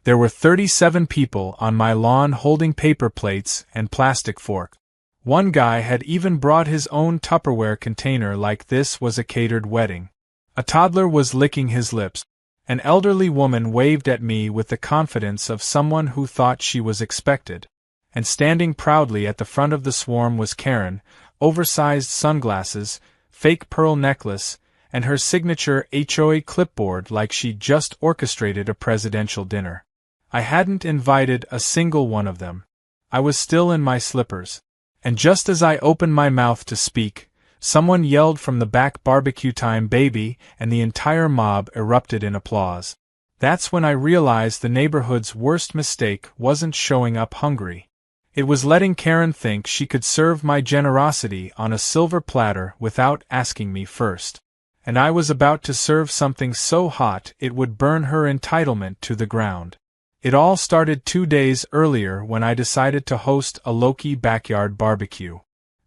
There were 37 people on my lawn holding paper plates and plastic forks. One guy had even brought his own Tupperware container like this was a catered wedding. A toddler was licking his lips. An elderly woman waved at me with the confidence of someone who thought she was expected. And standing proudly at the front of the swarm was Karen, oversized sunglasses, fake pearl necklace, and her signature HOA clipboard like she'd just orchestrated a presidential dinner. I hadn't invited a single one of them. I was still in my slippers. And just as I opened my mouth to speak, someone yelled from the back, "Barbecue time, baby," and the entire mob erupted in applause. That's when I realized the neighborhood's worst mistake wasn't showing up hungry. It was letting Karen think she could serve my generosity on a silver platter without asking me first. And I was about to serve something so hot it would burn her entitlement to the ground. It all started 2 days earlier when I decided to host a low-key backyard barbecue.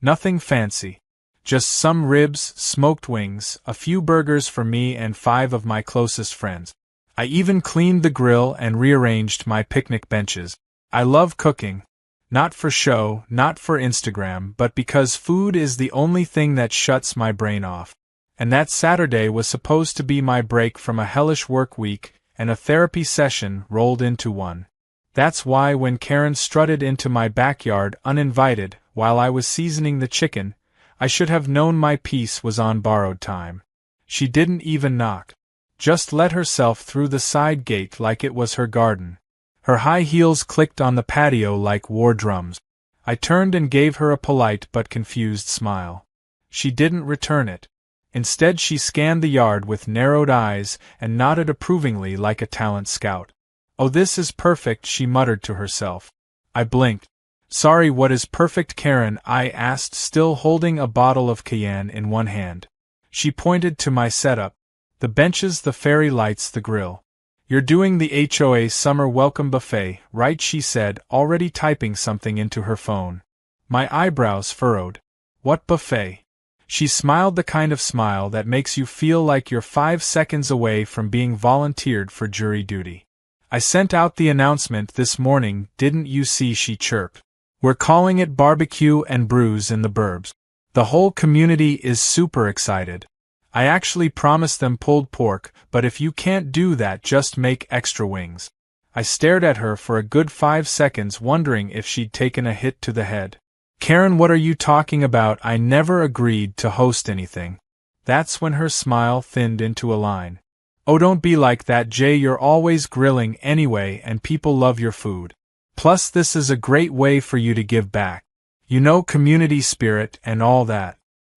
Nothing fancy. Just some ribs, smoked wings, a few burgers for me and 5 of my closest friends. I even cleaned the grill and rearranged my picnic benches. I love cooking. Not for show, not for Instagram, but because food is the only thing that shuts my brain off. And that Saturday was supposed to be my break from a hellish work week, and a therapy session rolled into one. That's why when Karen strutted into my backyard uninvited while I was seasoning the chicken, I should have known my piece was on borrowed time. She didn't even knock. Just let herself through the side gate like it was her garden. Her high heels clicked on the patio like war drums. I turned and gave her a polite but confused smile. She didn't return it. Instead, she scanned the yard with narrowed eyes and nodded approvingly like a talent scout. "Oh, this is perfect," she muttered to herself. I blinked. "Sorry, what is perfect, Karen?" I asked, still holding a bottle of cayenne in one hand. She pointed to my setup. The benches, the fairy lights, the grill. "You're doing the HOA Summer Welcome Buffet, right?" she said, already typing something into her phone. My eyebrows furrowed. "What buffet?" She smiled, the kind of smile that makes you feel like you're 5 seconds away from being volunteered for jury duty. "I sent out the announcement this morning, didn't you see?" she chirped. "We're calling it Barbecue and Brews in the Burbs. The whole community is super excited. I actually promised them pulled pork, but if you can't do that, just make extra wings." I stared at her for a good 5 seconds, wondering if she'd taken a hit to the head. "Karen, what are you talking about? I never agreed to host anything." That's when her smile thinned into a line. "Oh, don't be like that, Jay. You're always grilling anyway, and people love your food. Plus, this is a great way for you to give back. You know, community spirit and all that."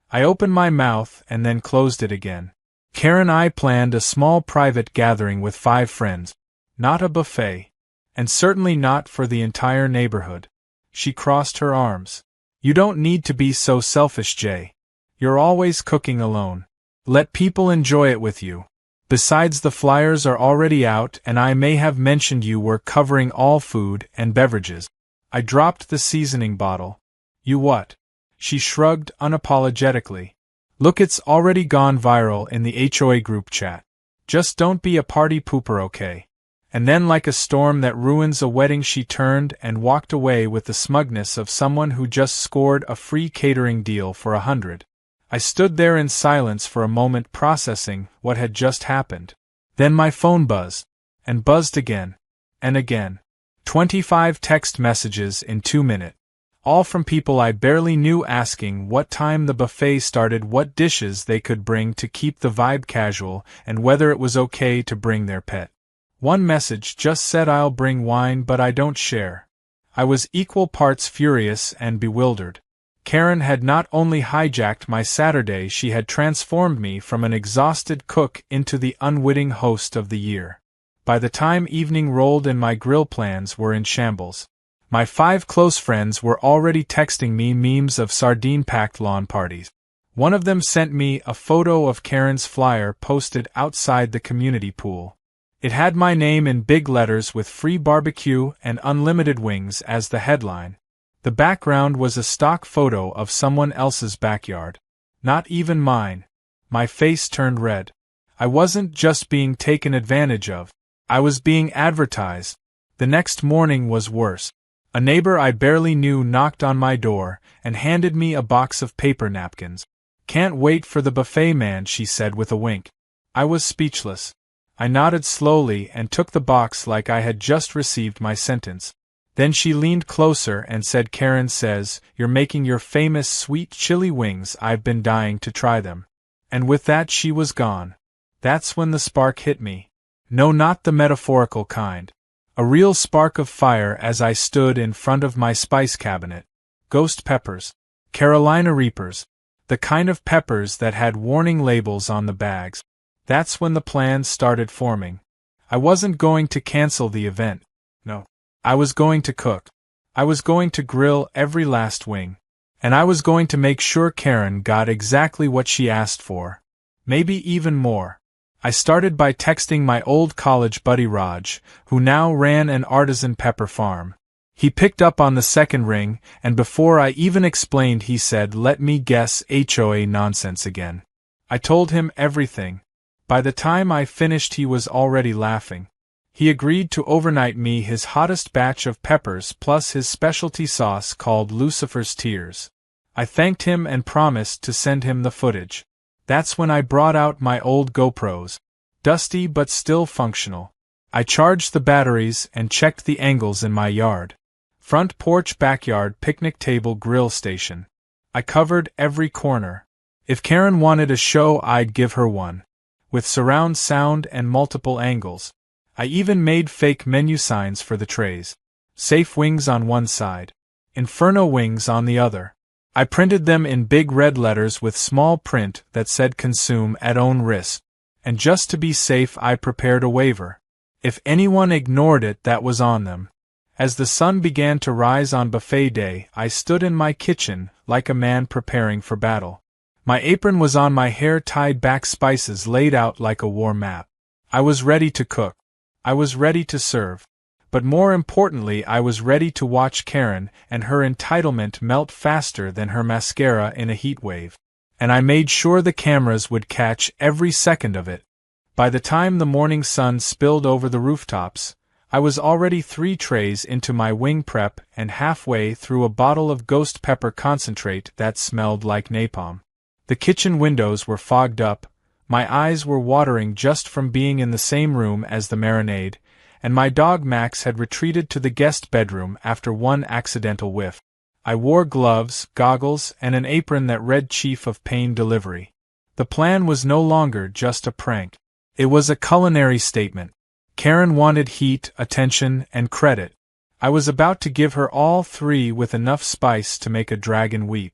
I opened my mouth and then closed it again. Karen, I planned a small private gathering with 5 friends. Not a buffet. And certainly not for the entire neighborhood. She crossed her arms. "You don't need to be so selfish, Jay. You're always cooking alone. Let people enjoy it with you. Besides, the flyers are already out, and I may have mentioned you were covering all food and beverages." I dropped the seasoning bottle. "You what?" She shrugged unapologetically. "Look, it's already gone viral in the HOA group chat. Just don't be a party pooper, okay?" And then, like a storm that ruins a wedding, she turned and walked away with the smugness of someone who just scored a free catering deal for 100. I stood there in silence for a moment, processing what had just happened. Then my phone buzzed. And buzzed again. And again. 25 text messages in 2 minutes. All from people I barely knew, asking what time the buffet started, what dishes they could bring to keep the vibe casual, and whether it was okay to bring their pet. One message just said, "I'll bring wine, but I don't share." I was equal parts furious and bewildered. Karen had not only hijacked my Saturday, she had transformed me from an exhausted cook into the unwitting host of the year. By the time evening rolled in, my grill plans were in shambles. My 5 close friends were already texting me memes of sardine-packed lawn parties. One of them sent me a photo of Karen's flyer posted outside the community pool. It had my name in big letters with free barbecue and unlimited wings as the headline. The background was a stock photo of someone else's backyard. Not even mine. My face turned red. I wasn't just being taken advantage of. I was being advertised. The next morning was worse. A neighbor I barely knew knocked on my door and handed me a box of paper napkins. "Can't wait for the buffet, man," she said with a wink. I was speechless. I nodded slowly and took the box like I had just received my sentence. Then she leaned closer and said, "Karen says you're making your famous sweet chili wings. I've been dying to try them." And with that she was gone. That's when the spark hit me. No, not the metaphorical kind. A real spark of fire as I stood in front of my spice cabinet. Ghost peppers. Carolina Reapers. The kind of peppers that had warning labels on the bags. That's when the plans started forming. I wasn't going to cancel the event. No. I was going to cook. I was going to grill every last wing. And I was going to make sure Karen got exactly what she asked for. Maybe even more. I started by texting my old college buddy Raj, who now ran an artisan pepper farm. He picked up on the second ring, and before I even explained he said, "Let me guess, HOA nonsense again." I told him everything. By the time I finished he was already laughing. He agreed to overnight me his hottest batch of peppers plus his specialty sauce called Lucifer's Tears. I thanked him and promised to send him the footage. That's when I brought out my old GoPros. Dusty but still functional. I charged the batteries and checked the angles in my yard. Front porch, backyard, picnic table, grill station. I covered every corner. If Karen wanted a show, I'd give her one. With surround sound and multiple angles. I even made fake menu signs for the trays. Safe wings on one side. Inferno wings on the other. I printed them in big red letters with small print that said "Consume at own risk." And just to be safe I prepared a waiver. If anyone ignored it, that was on them. As the sun began to rise on buffet day, I stood in my kitchen, like a man preparing for battle. My apron was on, my hair tied back, spices laid out like a war map. I was ready to cook. I was ready to serve. But more importantly, I was ready to watch Karen and her entitlement melt faster than her mascara in a heat wave. And I made sure the cameras would catch every second of it. By the time the morning sun spilled over the rooftops, I was already 3 trays into my wing prep and halfway through a bottle of ghost pepper concentrate that smelled like napalm. The kitchen windows were fogged up, my eyes were watering just from being in the same room as the marinade, and my dog Max had retreated to the guest bedroom after one accidental whiff. I wore gloves, goggles, and an apron that read Chief of Pain Delivery. The plan was no longer just a prank. It was a culinary statement. Karen wanted heat, attention, and credit. I was about to give her all 3 with enough spice to make a dragon weep.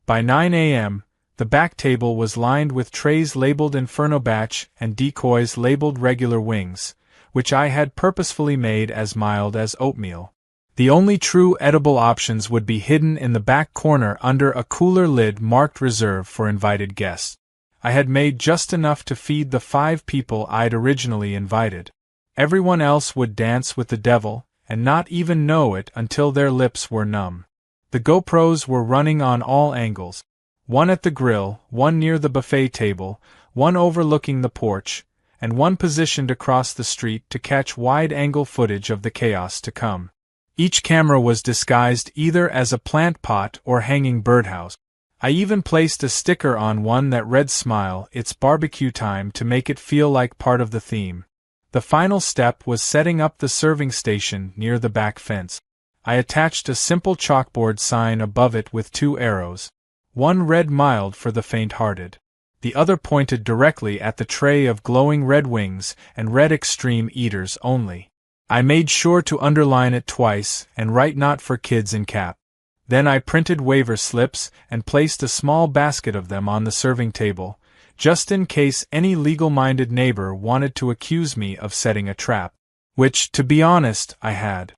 By 9 a.m., the back table was lined with trays labeled Inferno Batch and decoys labeled Regular Wings, which I had purposefully made as mild as oatmeal. The only true edible options would be hidden in the back corner under a cooler lid marked Reserve for invited guests. I had made just enough to feed the 5 people I'd originally invited. Everyone else would dance with the devil, and not even know it until their lips were numb. The GoPros were running on all angles. One at the grill, one near the buffet table, one overlooking the porch, and one positioned across the street to catch wide-angle footage of the chaos to come. Each camera was disguised either as a plant pot or hanging birdhouse. I even placed a sticker on one that read "Smile, it's barbecue time" to make it feel like part of the theme. The final step was setting up the serving station near the back fence. I attached a simple chalkboard sign above it with 2 arrows. One read "Mild for the faint-hearted." The other pointed directly at the tray of glowing red wings and read "Extreme Eaters Only." I made sure to underline it twice and write "Not for kids" in cap. Then I printed waiver slips and placed a small basket of them on the serving table, just in case any legal-minded neighbor wanted to accuse me of setting a trap. Which, to be honest, I had.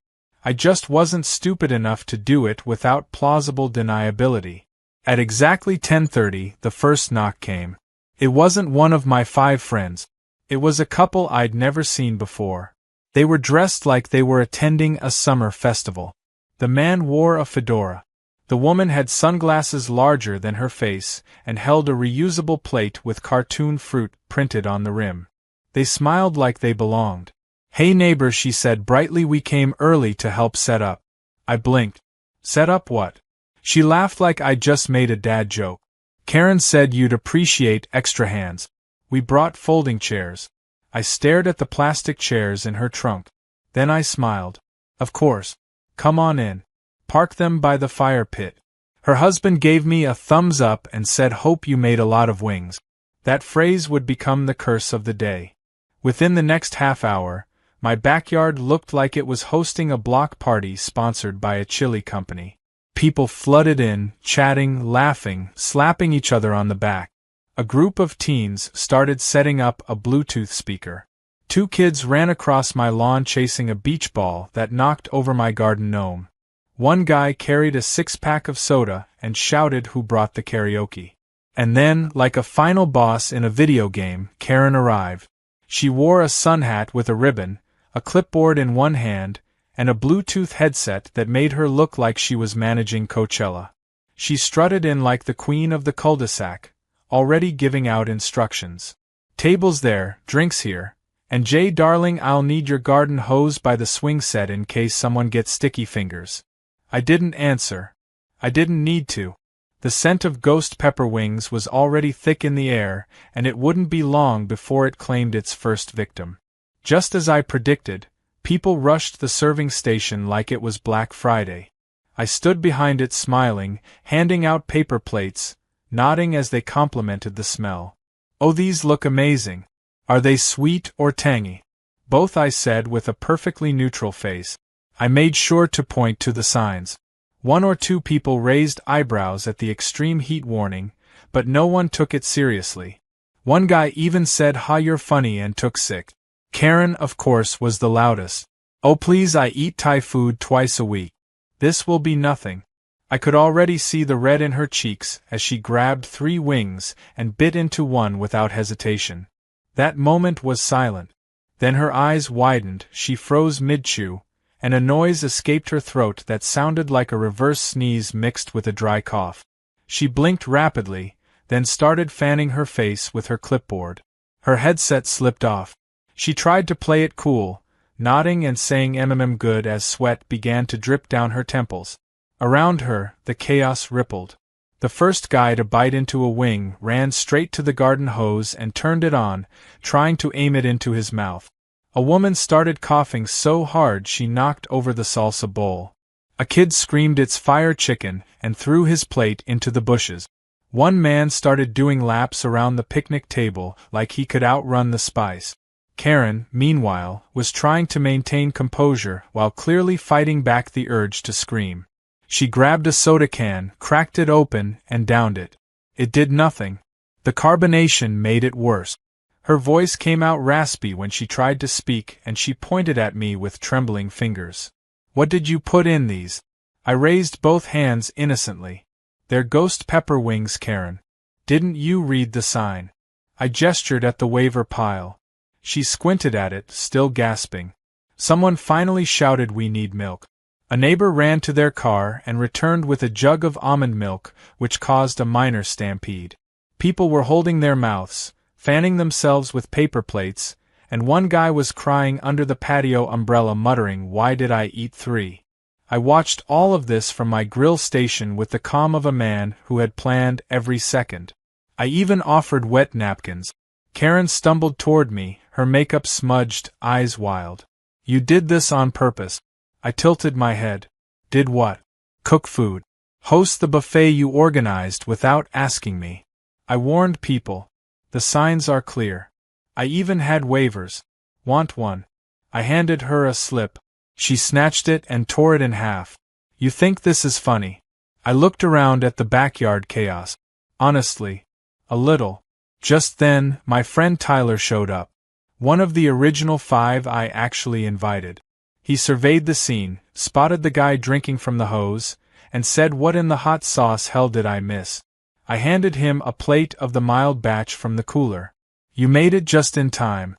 I just wasn't stupid enough to do it without plausible deniability. At exactly 10:30, the first knock came. It wasn't one of my 5 friends. It was a couple I'd never seen before. They were dressed like they were attending a summer festival. The man wore a fedora. The woman had sunglasses larger than her face and held a reusable plate with cartoon fruit printed on the rim. They smiled like they belonged. Hey neighbor, she said brightly, we came early to help set up. I blinked. Set up what? She laughed like I'd just made a dad joke. Karen said you'd appreciate extra hands. We brought folding chairs. I stared at the plastic chairs in her trunk. Then I smiled. Of course. Come on in. Park them by the fire pit. Her husband gave me a thumbs up and said, hope you made a lot of wings. That phrase would become the curse of the day. Within the next half hour, my backyard looked like it was hosting a block party sponsored by a chili company. People flooded in, chatting, laughing, slapping each other on the back. A group of teens started setting up a Bluetooth speaker. 2 kids ran across my lawn chasing a beach ball that knocked over my garden gnome. One guy carried a 6-pack of soda and shouted who brought the karaoke. And then, like a final boss in a video game, Karen arrived. She wore a sun hat with a ribbon, a clipboard in one hand, and a Bluetooth headset that made her look like she was managing Coachella. She strutted in like the queen of the cul-de-sac, already giving out instructions. Tables there, drinks here, and Jay darling, I'll need your garden hose by the swing set in case someone gets sticky fingers. I didn't answer. I didn't need to. The scent of ghost pepper wings was already thick in the air, and it wouldn't be long before it claimed its first victim. Just as I predicted, people rushed the serving station like it was Black Friday. I stood behind it smiling, handing out paper plates, nodding as they complimented the smell. Oh, these look amazing. Are they sweet or tangy? Both, I said with a perfectly neutral face. I made sure to point to the signs. 1 or 2 people raised eyebrows at the extreme heat warning, but no one took it seriously. One guy even said, "Ha, you're funny," and took sick. Karen, of course, was the loudest. Oh please, I eat Thai food twice a week. This will be nothing. I could already see the red in her cheeks as she grabbed 3 wings and bit into one without hesitation. That moment was silent. Then her eyes widened, she froze mid-chew, and a noise escaped her throat that sounded like a reverse sneeze mixed with a dry cough. She blinked rapidly, then started fanning her face with her clipboard. Her headset slipped off. She tried to play it cool, nodding and saying good as sweat began to drip down her temples. Around her, the chaos rippled. The first guy to bite into a wing ran straight to the garden hose and turned it on, trying to aim it into his mouth. A woman started coughing so hard she knocked over the salsa bowl. A kid screamed it's fire chicken and threw his plate into the bushes. One man started doing laps around the picnic table like he could outrun the spice. Karen, meanwhile, was trying to maintain composure while clearly fighting back the urge to scream. She grabbed a soda can, cracked it open, and downed it. It did nothing. The carbonation made it worse. Her voice came out raspy when she tried to speak, and she pointed at me with trembling fingers. What did you put in these? I raised both hands innocently. They're ghost pepper wings, Karen. Didn't you read the sign? I gestured at the waiver pile. She squinted at it, still gasping. Someone finally shouted, "We need milk." A neighbor ran to their car and returned with a jug of almond milk, which caused a minor stampede. People were holding their mouths, fanning themselves with paper plates, and one guy was crying under the patio umbrella muttering, "Why did I eat 3?" I watched all of this from my grill station with the calm of a man who had planned every second. I even offered wet napkins. Karen stumbled toward me, her makeup smudged, eyes wild. "You did this on purpose." I tilted my head. "Did what?" "Cook food. Host the buffet you organized without asking me." I warned people. The signs are clear. I even had waivers. Want one? I handed her a slip. She snatched it and tore it in half. "You think this is funny?" I looked around at the backyard chaos. Honestly, a little. Just then, my friend Tyler showed up. One of the original 5 I actually invited. He surveyed the scene, spotted the guy drinking from the hose, and said, "What in the hot sauce hell did I miss?" I handed him a plate of the mild batch from the cooler. "You made it just in time."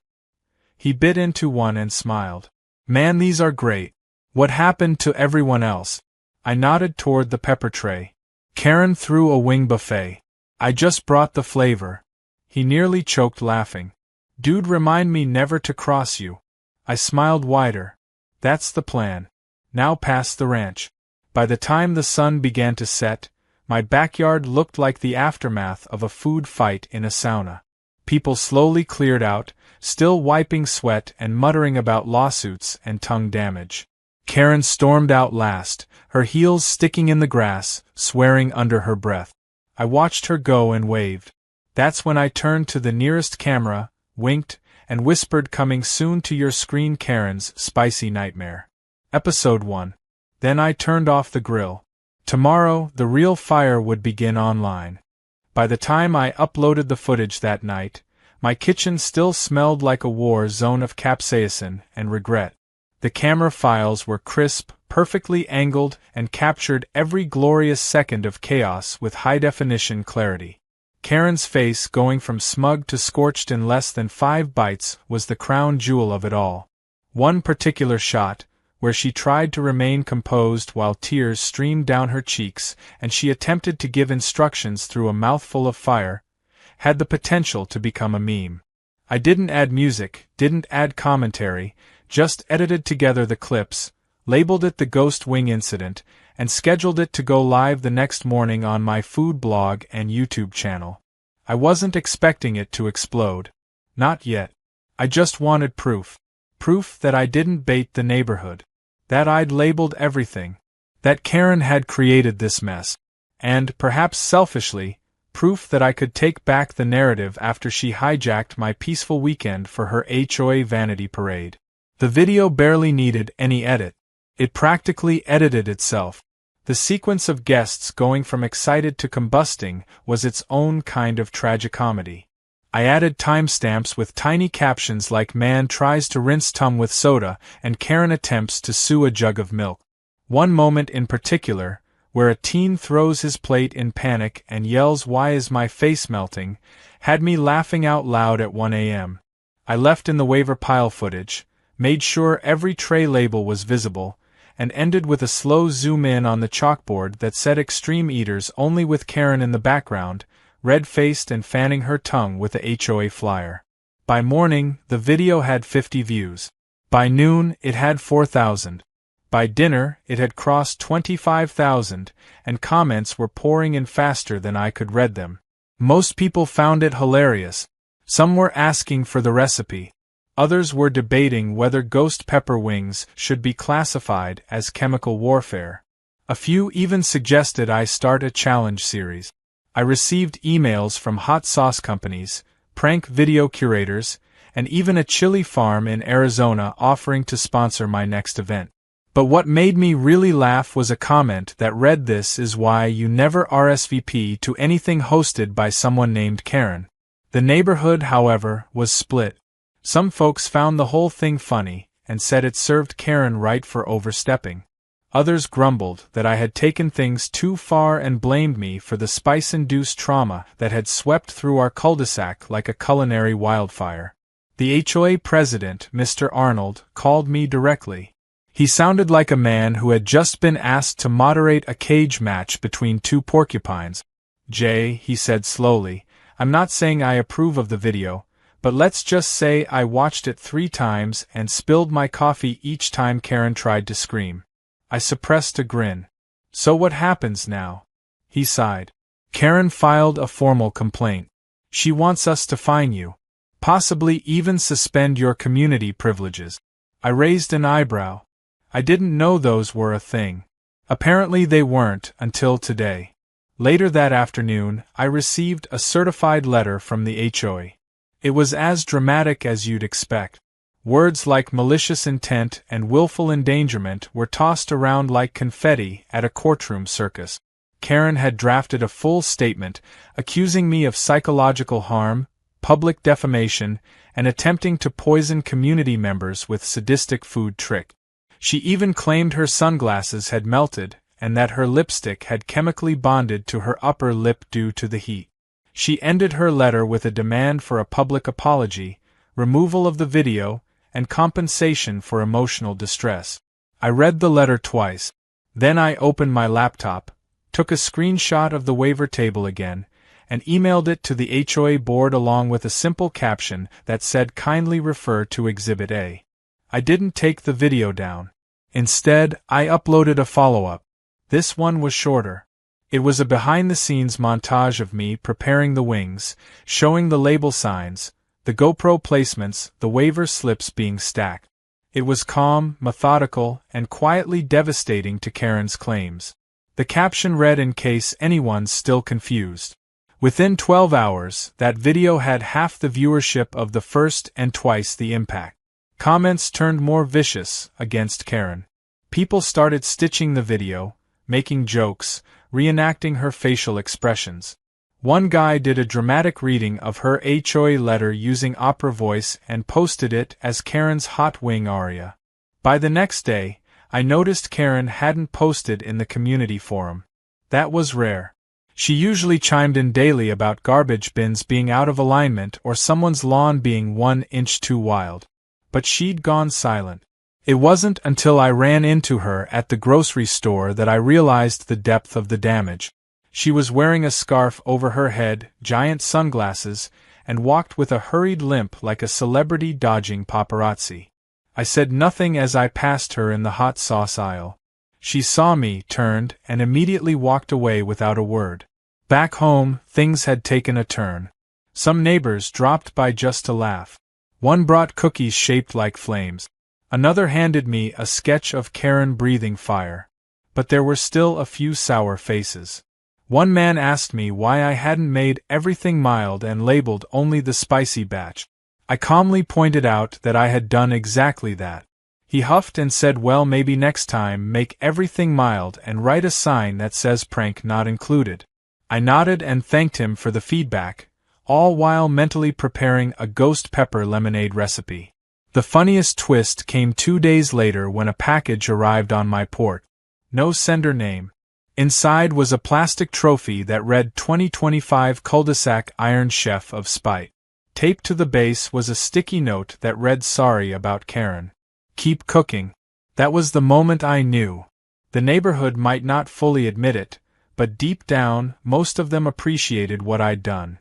He bit into one and smiled. "Man, these are great. What happened to everyone else?" I nodded toward the pepper tray. Karen threw a wing buffet. "I just brought the flavor." He nearly choked laughing. "Dude, remind me never to cross you." I smiled wider. That's the plan. Now past the ranch. By the time the sun began to set, my backyard looked like the aftermath of a food fight in a sauna. People slowly cleared out, still wiping sweat and muttering about lawsuits and tongue damage. Karen stormed out last, her heels sticking in the grass, swearing under her breath. I watched her go and waved. That's when I turned to the nearest camera, winked, and whispered, "Coming soon to your screen, Karen's Spicy Nightmare." Episode 1. Then I turned off the grill. Tomorrow, the real fire would begin online. By the time I uploaded the footage that night, my kitchen still smelled like a war zone of capsaicin and regret. The camera files were crisp, perfectly angled, and captured every glorious second of chaos with high-definition clarity. Karen's face, going from smug to scorched in less than 5 bites, was the crown jewel of it all. One particular shot, where she tried to remain composed while tears streamed down her cheeks and she attempted to give instructions through a mouthful of fire, had the potential to become a meme. I didn't add music, didn't add commentary, just edited together the clips, labeled it the Ghost Wing Incident, and scheduled it to go live the next morning on my food blog and YouTube channel. I wasn't expecting it to explode. Not yet. I just wanted proof. Proof that I didn't bait the neighborhood. That I'd labeled everything. That Karen had created this mess. And, perhaps selfishly, proof that I could take back the narrative after she hijacked my peaceful weekend for her HOA vanity parade. The video barely needed any edit. It practically edited itself. The sequence of guests going from excited to combusting was its own kind of tragicomedy. I added timestamps with tiny captions like "Man tries to rinse tum with soda" and "Karen attempts to sue a jug of milk." One moment in particular, where a teen throws his plate in panic and yells, "Why is my face melting?" had me laughing out loud at 1 a.m. I left in the waiver pile footage, made sure every tray label was visible, and ended with a slow zoom in on the chalkboard that said "Extreme Eaters Only" with Karen in the background, red-faced and fanning her tongue with a HOA flyer. By morning, the video had 50 views. By noon, it had 4,000. By dinner, it had crossed 25,000, and comments were pouring in faster than I could read them. Most people found it hilarious. Some were asking for the recipe. Others were debating whether ghost pepper wings should be classified as chemical warfare. A few even suggested I start a challenge series. I received emails from hot sauce companies, prank video curators, and even a chili farm in Arizona offering to sponsor my next event. But what made me really laugh was a comment that read, "This is why you never RSVP to anything hosted by someone named Karen." The neighborhood, however, was split. Some folks found the whole thing funny and said it served Karen right for overstepping. Others grumbled that I had taken things too far and blamed me for the spice-induced trauma that had swept through our cul-de-sac like a culinary wildfire. The HOA president, Mr. Arnold, called me directly. He sounded like a man who had just been asked to moderate a cage match between 2 porcupines. "Jay," he said slowly, "I'm not saying I approve of the video, but let's just say I watched it 3 times and spilled my coffee each time Karen tried to scream." I suppressed a grin. "So what happens now?" He sighed. "Karen filed a formal complaint. She wants us to fine you. Possibly even suspend your community privileges." I raised an eyebrow. I didn't know those were a thing. Apparently they weren't until today. Later that afternoon, I received a certified letter from the HOA. It was as dramatic as you'd expect. Words like malicious intent and willful endangerment were tossed around like confetti at a courtroom circus. Karen had drafted a full statement, accusing me of psychological harm, public defamation, and attempting to poison community members with sadistic food trick. She even claimed her sunglasses had melted, and that her lipstick had chemically bonded to her upper lip due to the heat. She ended her letter with a demand for a public apology, removal of the video, and compensation for emotional distress. I read the letter twice. Then I opened my laptop, took a screenshot of the waiver table again, and emailed it to the HOA board along with a simple caption that said, "Kindly refer to Exhibit A." I didn't take the video down. Instead, I uploaded a follow-up. This one was shorter. It was a behind-the-scenes montage of me preparing the wings, showing the label signs, the GoPro placements, the waiver slips being stacked. It was calm, methodical, and quietly devastating to Karen's claims. The caption read in case anyone's still confused. Within 12 hours, that video had half the viewership of the first and twice the impact. Comments turned more vicious against Karen. People started stitching the video, making jokes, reenacting her facial expressions. One guy did a dramatic reading of her HOA letter using opera voice and posted it as Karen's hot wing aria. By the next day, I noticed Karen hadn't posted in the community forum. That was rare. She usually chimed in daily about garbage bins being out of alignment or someone's lawn being 1 inch too wild. But she'd gone silent. It wasn't until I ran into her at the grocery store that I realized the depth of the damage. She was wearing a scarf over her head, giant sunglasses, and walked with a hurried limp like a celebrity dodging paparazzi. I said nothing as I passed her in the hot sauce aisle. She saw me, turned, and immediately walked away without a word. Back home, things had taken a turn. Some neighbors dropped by just to laugh. One brought cookies shaped like flames. Another handed me a sketch of Karen breathing fire. But there were still a few sour faces. One man asked me why I hadn't made everything mild and labeled only the spicy batch. I calmly pointed out that I had done exactly that. He huffed and said, well, maybe next time make everything mild and write a sign that says prank not included. I nodded and thanked him for the feedback, all while mentally preparing a ghost pepper lemonade recipe. The funniest twist came 2 days later when a package arrived on my porch. No sender name. Inside was a plastic trophy that read 2025 Cul-de-sac Iron Chef of Spite. Taped to the base was a sticky note that read sorry about Karen. Keep cooking. That was the moment I knew. The neighborhood might not fully admit it, but deep down, most of them appreciated what I'd done.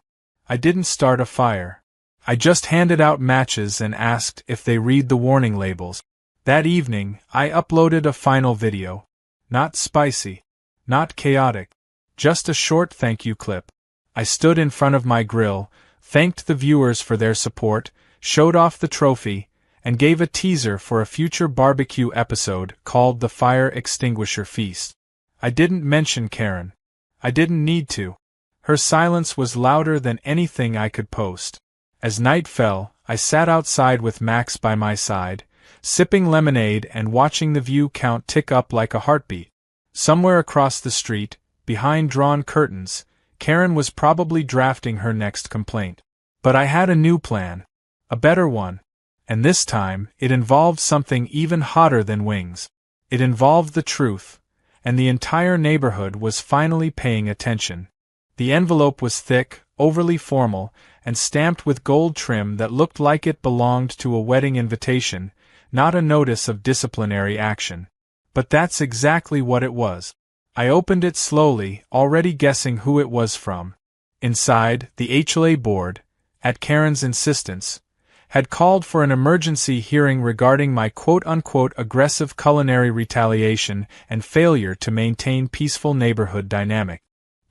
I didn't start a fire. I just handed out matches and asked if they read the warning labels. That evening, I uploaded a final video. Not spicy. Not chaotic. Just a short thank you clip. I stood in front of my grill, thanked the viewers for their support, showed off the trophy, and gave a teaser for a future barbecue episode called The Fire Extinguisher Feast. I didn't mention Karen. I didn't need to. Her silence was louder than anything I could post. As night fell, I sat outside with Max by my side, sipping lemonade and watching the view count tick up like a heartbeat. Somewhere across the street, behind drawn curtains, Karen was probably drafting her next complaint. But I had a new plan. A better one. And this time, it involved something even hotter than wings. It involved the truth, and the entire neighborhood was finally paying attention. The envelope was thick, overly formal, and stamped with gold trim that looked like it belonged to a wedding invitation, not a notice of disciplinary action. But that's exactly what it was. I opened it slowly, already guessing who it was from. Inside, the HOA board, at Karen's insistence, had called for an emergency hearing regarding my quote-unquote aggressive culinary retaliation and failure to maintain peaceful neighborhood dynamic.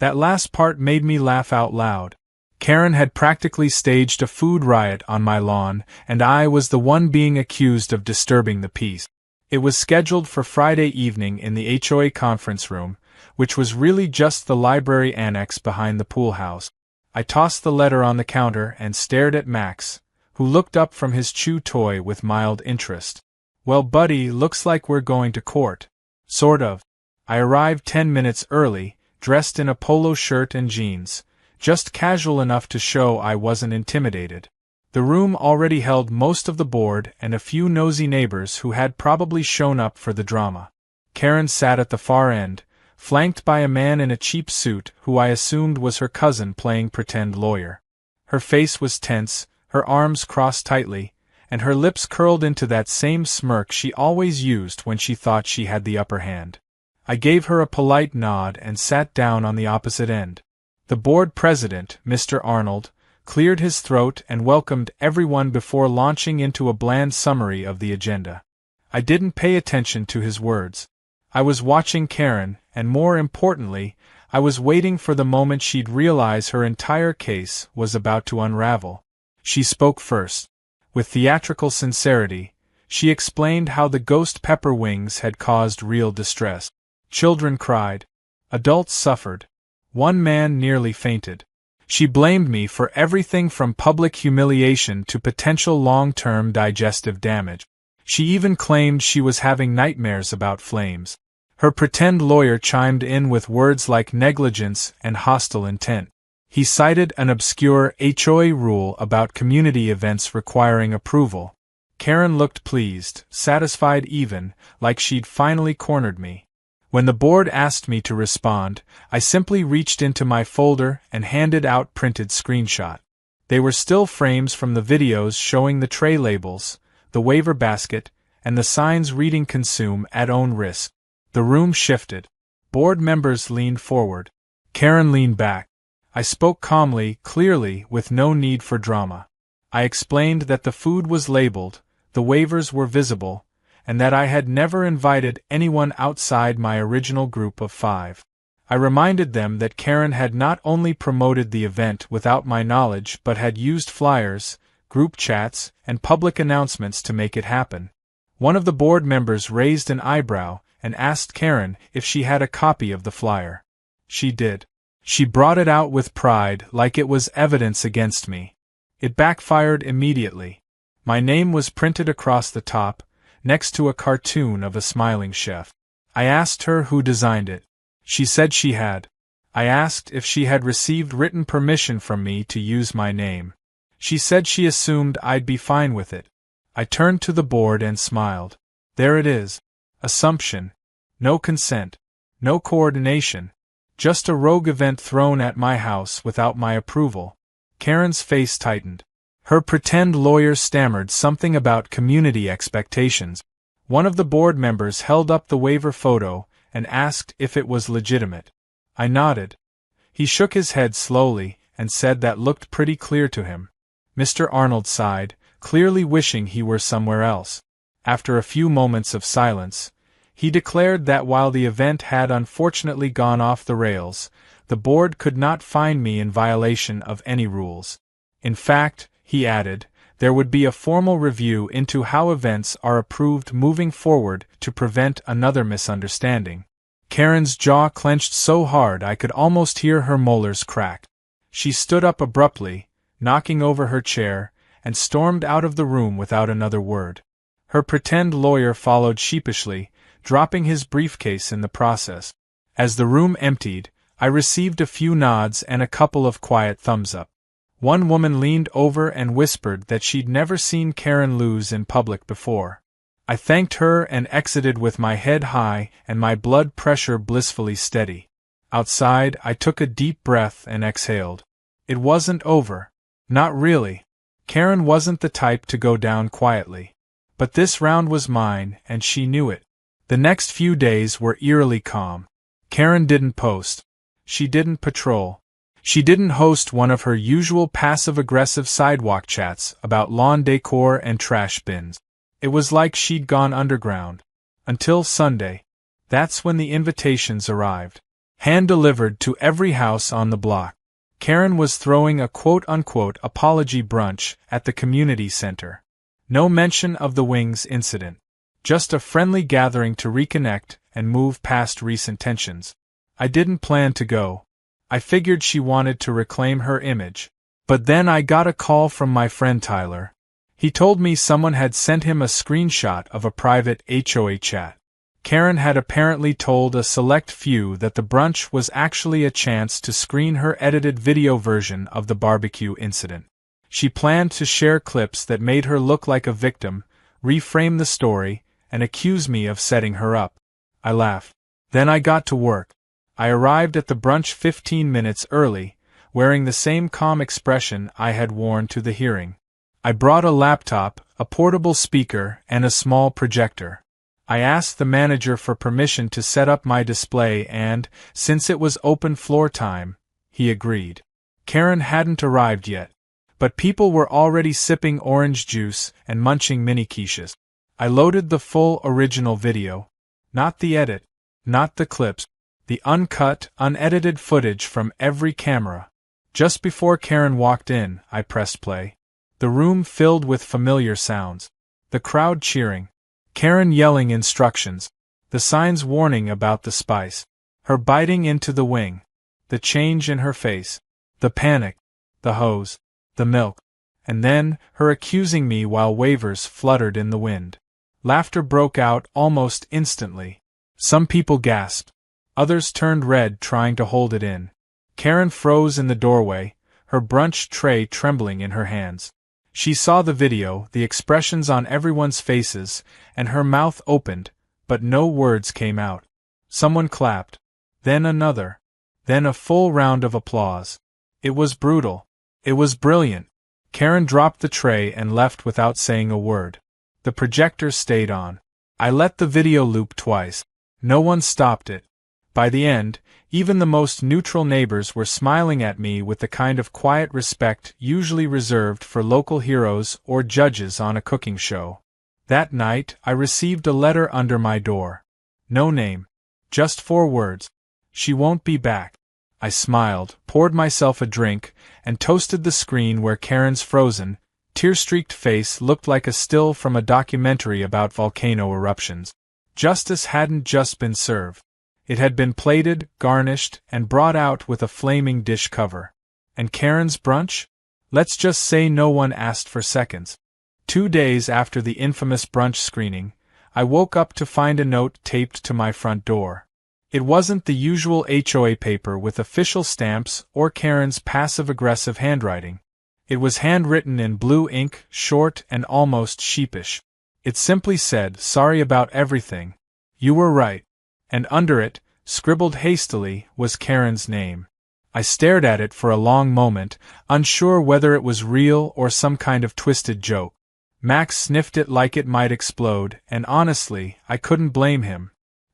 That last part made me laugh out loud. Karen had practically staged a food riot on my lawn, and I was the one being accused of disturbing the peace. It was scheduled for Friday evening in the HOA conference room, which was really just the library annex behind the pool house. I tossed the letter on the counter and stared at Max, who looked up from his chew toy with mild interest. Well, buddy, looks like we're going to court. Sort of. I arrived 10 minutes early, dressed in a polo shirt and jeans, just casual enough to show I wasn't intimidated. The room already held most of the board and a few nosy neighbors who had probably shown up for the drama. Karen sat at the far end, flanked by a man in a cheap suit who I assumed was her cousin playing pretend lawyer. Her face was tense, her arms crossed tightly, and her lips curled into that same smirk she always used when she thought she had the upper hand. I gave her a polite nod and sat down on the opposite end. The board president, Mr. Arnold, cleared his throat and welcomed everyone before launching into a bland summary of the agenda. I didn't pay attention to his words. I was watching Karen, and more importantly, I was waiting for the moment she'd realize her entire case was about to unravel. She spoke first. With theatrical sincerity, she explained how the ghost pepper wings had caused real distress. Children cried. Adults suffered. One man nearly fainted. She blamed me for everything from public humiliation to potential long-term digestive damage. She even claimed she was having nightmares about flames. Her pretend lawyer chimed in with words like negligence and hostile intent. He cited an obscure HOA rule about community events requiring approval. Karen looked pleased, satisfied even, like she'd finally cornered me. When the board asked me to respond, I simply reached into my folder and handed out printed screenshots. They were still frames from the videos showing the tray labels, the waiver basket, and the signs reading "Consume at own risk." The room shifted. Board members leaned forward. Karen leaned back. I spoke calmly, clearly, with no need for drama. I explained that the food was labeled, the waivers were visible, and that I had never invited anyone outside my original group of 5. I reminded them that Karen had not only promoted the event without my knowledge but had used flyers, group chats, and public announcements to make it happen. One of the board members raised an eyebrow and asked Karen if she had a copy of the flyer. She did. She brought it out with pride like it was evidence against me. It backfired immediately. My name was printed across the top, next to a cartoon of a smiling chef. I asked her who designed it. She said she had. I asked if she had received written permission from me to use my name. She said she assumed I'd be fine with it. I turned to the board and smiled. There it is. Assumption. No consent. No coordination. Just a rogue event thrown at my house without my approval. Karen's face tightened. Her pretend lawyer stammered something about community expectations. One of the board members held up the waiver photo and asked if it was legitimate. I nodded. He shook his head slowly and said that looked pretty clear to him. Mr. Arnold sighed, clearly wishing he were somewhere else. After a few moments of silence, he declared that while the event had unfortunately gone off the rails, the board could not find me in violation of any rules. In fact, he added, there would be a formal review into how events are approved moving forward to prevent another misunderstanding. Karen's jaw clenched so hard I could almost hear her molars crack. She stood up abruptly, knocking over her chair, and stormed out of the room without another word. Her pretend lawyer followed sheepishly, dropping his briefcase in the process. As the room emptied, I received a few nods and a couple of quiet thumbs up. One woman leaned over and whispered that she'd never seen Karen lose in public before. I thanked her and exited with my head high and my blood pressure blissfully steady. Outside, I took a deep breath and exhaled. It wasn't over. Not really. Karen wasn't the type to go down quietly. But this round was mine, and she knew it. The next few days were eerily calm. Karen didn't post. She didn't patrol. She didn't host one of her usual passive-aggressive sidewalk chats about lawn decor and trash bins. It was like she'd gone underground. Until Sunday. That's when the invitations arrived. Hand-delivered to every house on the block. Karen was throwing a quote-unquote apology brunch at the community center. No mention of the Wings incident. Just a friendly gathering to reconnect and move past recent tensions. I didn't plan to go. I figured she wanted to reclaim her image. But then I got a call from my friend Tyler. He told me someone had sent him a screenshot of a private HOA chat. Karen had apparently told a select few that the brunch was actually a chance to screen her edited video version of the barbecue incident. She planned to share clips that made her look like a victim, reframe the story, and accuse me of setting her up. I laughed. Then I got to work. I arrived at the brunch 15 minutes early, wearing the same calm expression I had worn to the hearing. I brought a laptop, a portable speaker, and a small projector. I asked the manager for permission to set up my display and, since it was open floor time, he agreed. Karen hadn't arrived yet. but people were already sipping orange juice and munching mini quiches. I loaded the full original video. Not the edit, not the clips, the uncut, unedited footage from every camera. Just before Karen walked in, I pressed play. The room filled with familiar sounds. The crowd cheering. Karen yelling instructions. The signs warning about the spice. Her biting into the wing. The change in her face. The panic. The hose. The milk. And then, her accusing me while wavers fluttered in the wind. Laughter broke out almost instantly. Some people gasped. Others turned red trying to hold it in. Karen froze in the doorway, her brunch tray trembling in her hands. She saw the video, the expressions on everyone's faces, and her mouth opened, but no words came out. Someone clapped. Then another. Then a full round of applause. It was brutal. It was brilliant. Karen dropped the tray and left without saying a word. The projector stayed on. I let the video loop twice. No one stopped it. By the end, even the most neutral neighbors were smiling at me with the kind of quiet respect usually reserved for local heroes or judges on a cooking show. That night, I received a letter under my door. No name. Just 4 words. She won't be back. I smiled, poured myself a drink, and toasted the screen where Karen's frozen, tear-streaked face looked like a still from a documentary about volcano eruptions. Justice hadn't just been served. It had been plated, garnished, and brought out with a flaming dish cover. And Karen's brunch? Let's just say no one asked for seconds. 2 days after the infamous brunch screening, I woke up to find a note taped to my front door. It wasn't the usual HOA paper with official stamps or Karen's passive-aggressive handwriting. It was handwritten in blue ink, short and almost sheepish. It simply said, "Sorry about everything. You were right." And under it, scribbled hastily, was Karen's name. I stared at it for a long moment, unsure whether it was real or some kind of twisted joke. Max sniffed it like it might explode, and honestly, I couldn't blame him.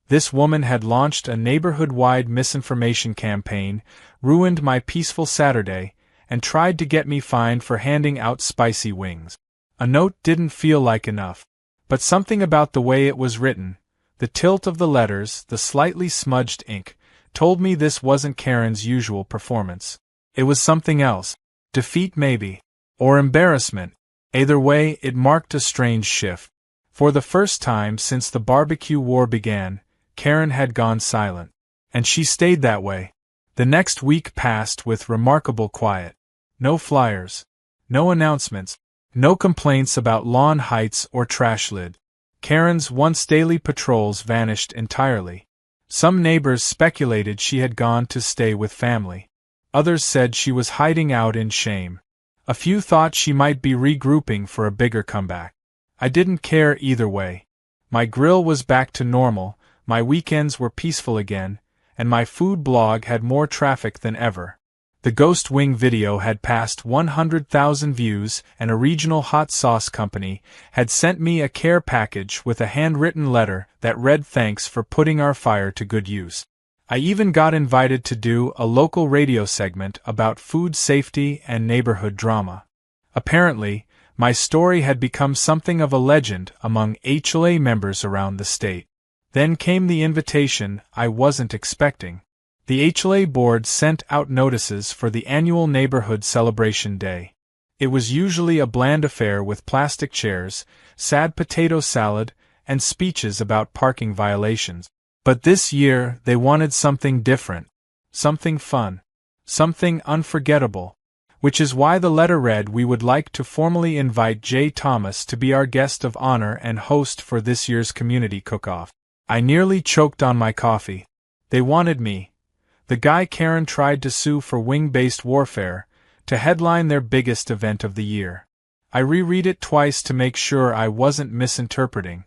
This woman had launched a neighborhood-wide misinformation campaign, ruined my peaceful Saturday, and tried to get me fined for handing out spicy wings. A note didn't feel like enough. But something about the way it was written, the tilt of the letters, the slightly smudged ink, told me this wasn't Karen's usual performance. It was something else. Defeat maybe. Or embarrassment. Either way, it marked a strange shift. For the first time since the barbecue war began, Karen had gone silent. And she stayed that way. The next week passed with remarkable quiet. No flyers. No announcements. No complaints about lawn heights or trash lid. Karen's once daily patrols vanished entirely. Some neighbors speculated she had gone to stay with family. Others said she was hiding out in shame. A few thought she might be regrouping for a bigger comeback. I didn't care either way. My grill was back to normal, my weekends were peaceful again, and my food blog had more traffic than ever. The Ghost Wing video had passed 100,000 views, and a regional hot sauce company had sent me a care package with a handwritten letter that read thanks for putting our fire to good use. I even got invited to do a local radio segment about food safety and neighborhood drama. Apparently, my story had become something of a legend among HOA members around the state. Then came the invitation I wasn't expecting. The HOA board sent out notices for the annual neighborhood celebration day. It was usually a bland affair with plastic chairs, sad potato salad, and speeches about parking violations. But this year they wanted something different, something fun, something unforgettable. Which is why the letter read, "We would like to formally invite Jay Thomas to be our guest of honor and host for this year's community cook-off." I nearly choked on my coffee. They wanted me, the guy Karen tried to sue for wing-based warfare, to headline their biggest event of the year. I reread it twice to make sure I wasn't misinterpreting.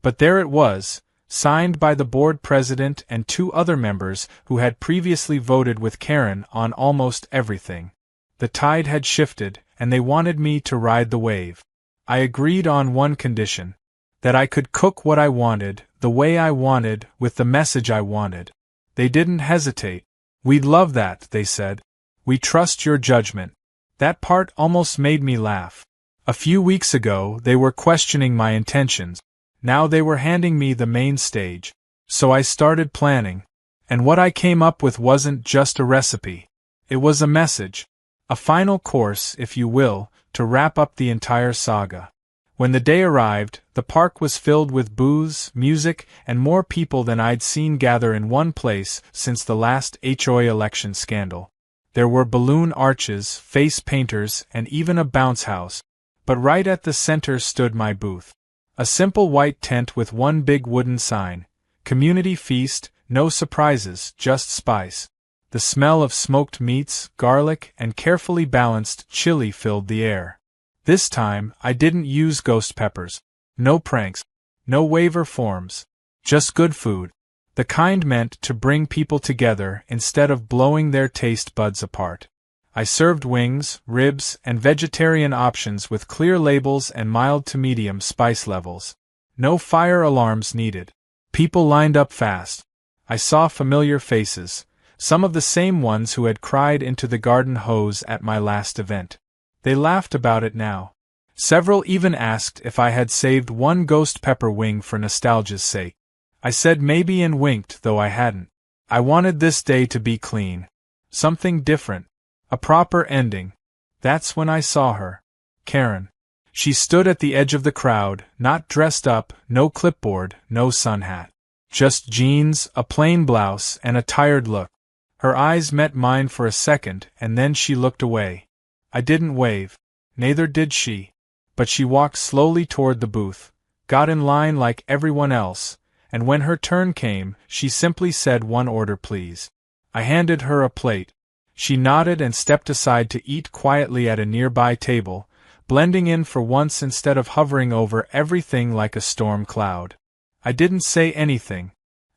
But there it was, signed by the board president and 2 other members who had previously voted with Karen on almost everything. The tide had shifted, and they wanted me to ride the wave. I agreed on one condition: that I could cook what I wanted, the way I wanted, with the message I wanted. They didn't hesitate. "We'd love that," they said. "We trust your judgment." That part almost made me laugh. A few weeks ago they were questioning my intentions. Now they were handing me the main stage. So I started planning. And what I came up with wasn't just a recipe. It was a message. A final course, if you will, to wrap up the entire saga. When the day arrived, the park was filled with booze, music, and more people than I'd seen gather in one place since the last HOA election scandal. There were balloon arches, face painters, and even a bounce house. But right at the center stood my booth. A simple white tent with one big wooden sign. Community feast, no surprises, just spice. The smell of smoked meats, garlic, and carefully balanced chili filled the air. This time, I didn't use ghost peppers. No pranks. No waiver forms. Just good food. The kind meant to bring people together instead of blowing their taste buds apart. I served wings, ribs, and vegetarian options with clear labels and mild to medium spice levels. No fire alarms needed. People lined up fast. I saw familiar faces, some of the same ones who had cried into the garden hose at my last event. They laughed about it now. Several even asked if I had saved one ghost pepper wing for nostalgia's sake. I said maybe and winked, though I hadn't. I wanted this day to be clean. Something different. A proper ending. That's when I saw her. Karen. She stood at the edge of the crowd, not dressed up, no clipboard, no sun hat. Just jeans, a plain blouse, and a tired look. Her eyes met mine for a second, and then she looked away. I didn't wave. Neither did she. But she walked slowly toward the booth, got in line like everyone else, and when her turn came, she simply said one order please. I handed her a plate. She nodded and stepped aside to eat quietly at a nearby table, blending in for once instead of hovering over everything like a storm cloud. I didn't say anything.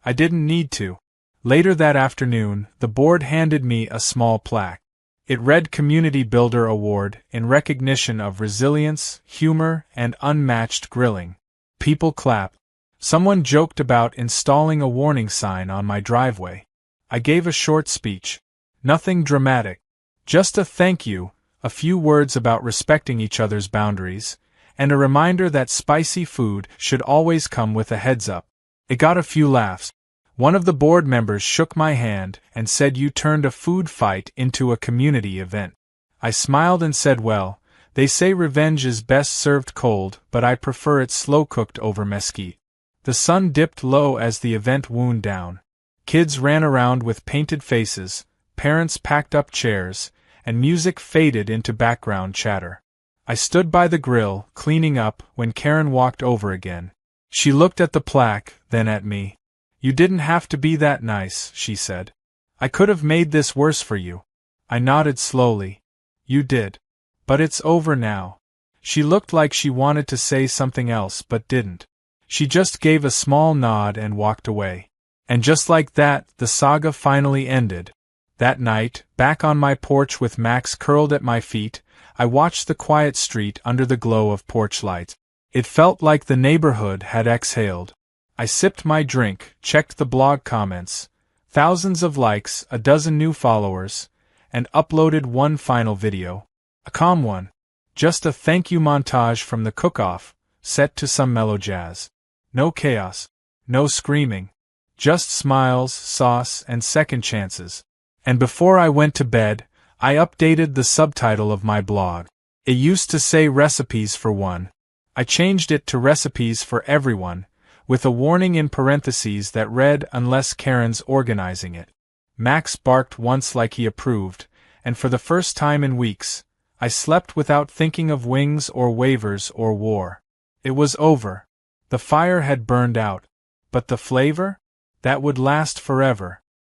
I didn't need to. Later that afternoon, the board handed me a small plaque. It read Community Builder Award in recognition of resilience, humor, and unmatched grilling. People clapped. Someone joked about installing a warning sign on my driveway. I gave a short speech. Nothing dramatic. Just a thank you, a few words about respecting each other's boundaries, and a reminder that spicy food should always come with a heads up. It got a few laughs. One of the board members shook my hand and said you turned a food fight into a community event. I smiled and said well, they say revenge is best served cold, but I prefer it slow-cooked over mesquite. The sun dipped low as the event wound down. Kids ran around with painted faces, parents packed up chairs, and music faded into background chatter. I stood by the grill, cleaning up, when Karen walked over again. She looked at the plaque, then at me. You didn't have to be that nice, she said. I could have made this worse for you. I nodded slowly. You did. But it's over now. She looked like she wanted to say something else but didn't. She just gave a small nod and walked away. And just like that, the saga finally ended. That night, back on my porch with Max curled at my feet, I watched the quiet street under the glow of porch lights. It felt like the neighborhood had exhaled. I sipped my drink, checked the blog comments, thousands of likes, a dozen new followers, and uploaded one final video. A calm one. Just a thank you montage from the cook-off, set to some mellow jazz. No chaos. No screaming. Just smiles, sauce, and second chances. And before I went to bed, I updated the subtitle of my blog. It used to say recipes for one. I changed it to recipes for everyone, with a warning in parentheses that read unless Karen's organizing it. Max barked once like he approved, and for the first time in weeks, I slept without thinking of wings or waivers or war. It was over. The fire had burned out. But the flavor? That would last forever.